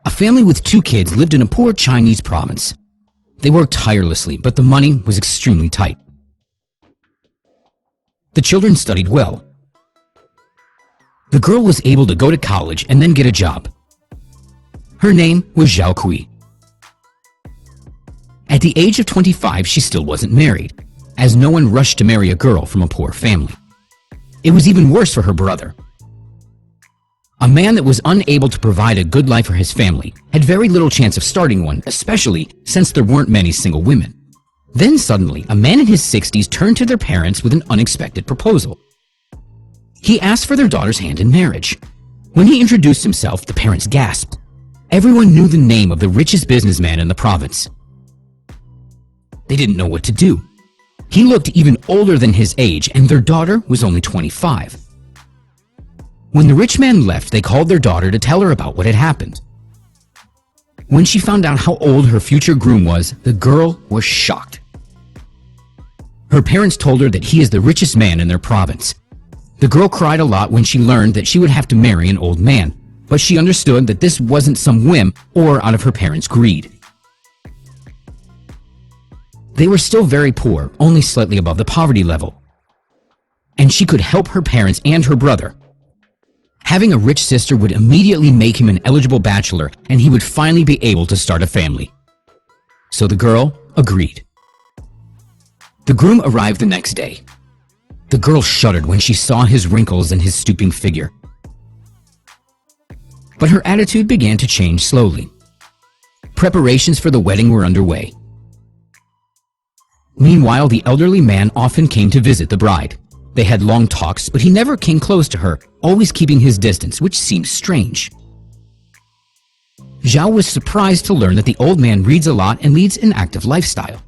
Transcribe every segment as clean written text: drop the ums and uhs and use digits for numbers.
A family with 2 kids lived in a poor Chinese province. They worked tirelessly, but the money was extremely tight. The children studied well. The girl was able to go to college and then get a job. Her name was Zhao Kui. At the age of 25, she still wasn't married, as no one rushed to marry a girl from a poor family. It was even worse for her brother. A man that was unable to provide a good life for his family had very little chance of starting one, especially since there weren't many single women. Then suddenly, a man in his 60s turned to their parents with an unexpected proposal. He asked for their daughter's hand in marriage. When he introduced himself, the parents gasped. Everyone knew the name of the richest businessman in the province. They didn't know what to do. He looked even older than his age, and their daughter was only 25. When the rich man left, they called their daughter to tell her about what had happened. When she found out how old her future groom was, the girl was shocked. Her parents told her that he is the richest man in their province. The girl cried a lot when she learned that she would have to marry an old man, but she understood that this wasn't some whim or out of her parents' greed. They were still very poor, only slightly above the poverty level. And she could help her parents and her brother. Having a rich sister would immediately make him an eligible bachelor, and he would finally be able to start a family. So the girl agreed. The groom arrived the next day. The girl shuddered when she saw his wrinkles and his stooping figure. But her attitude began to change slowly. Preparations for the wedding were underway. Meanwhile, the elderly man often came to visit the bride. They had long talks, but he never came close to her, always keeping his distance, which seemed strange. Zhao was surprised to learn that the old man reads a lot and leads an active lifestyle.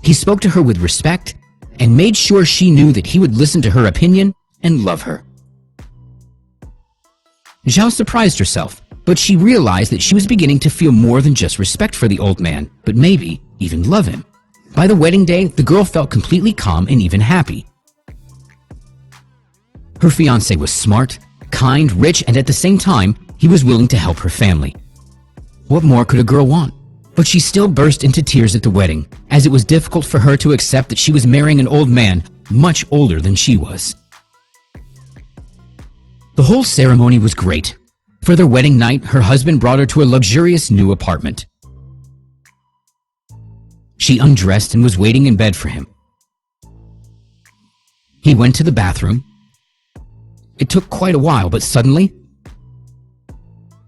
He spoke to her with respect and made sure she knew that he would listen to her opinion and love her. Zhao surprised herself, but she realized that she was beginning to feel more than just respect for the old man, but maybe even love him. By the wedding day, the girl felt completely calm and even happy. Her fiancé was smart, kind, rich, and at the same time, he was willing to help her family. What more could a girl want? But she still burst into tears at the wedding, as it was difficult for her to accept that she was marrying an old man much older than she was. The whole ceremony was great. For their wedding night, her husband brought her to a luxurious new apartment. She undressed and was waiting in bed for him. He went to the bathroom. It took quite a while, but suddenly,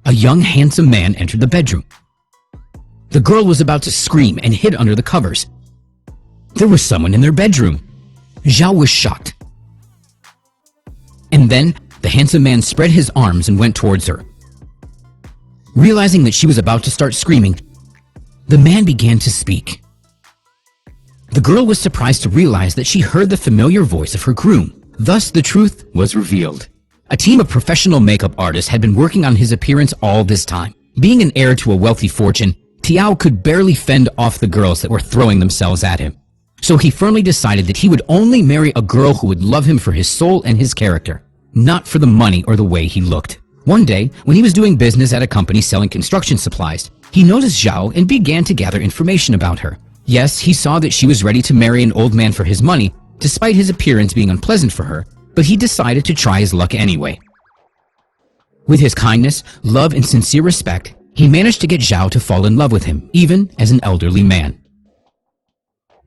a young, handsome man entered the bedroom. The girl was about to scream and hid under the covers. There was someone in their bedroom. Zhao was shocked. And then, the handsome man spread his arms and went towards her. Realizing that she was about to start screaming, the man began to speak. The girl was surprised to realize that she heard the familiar voice of her groom. Thus, the truth was revealed. A team of professional makeup artists had been working on his appearance all this time. Being an heir to a wealthy fortune, Tiao could barely fend off the girls that were throwing themselves at him. So he firmly decided that he would only marry a girl who would love him for his soul and his character, not for the money or the way he looked. One day, when he was doing business at a company selling construction supplies, he noticed Zhao and began to gather information about her. Yes, he saw that she was ready to marry an old man for his money, despite his appearance being unpleasant for her, but he decided to try his luck anyway. With his kindness, love, and sincere respect, he managed to get Zhao to fall in love with him, even as an elderly man.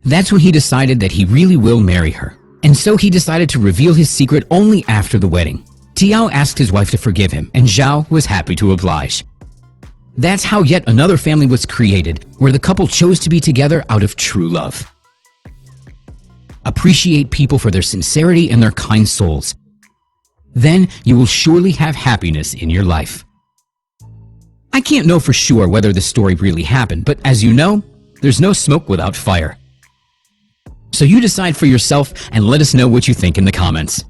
That's when he decided that he really will marry her, and so he decided to reveal his secret only after the wedding. Tiao asked his wife to forgive him, and Zhao was happy to oblige. That's how yet another family was created, where the couple chose to be together out of true love. Appreciate people for their sincerity and their kind souls. Then you will surely have happiness in your life. I can't know for sure whether this story really happened, but as you know, there's no smoke without fire. So you decide for yourself and let us know what you think in the comments.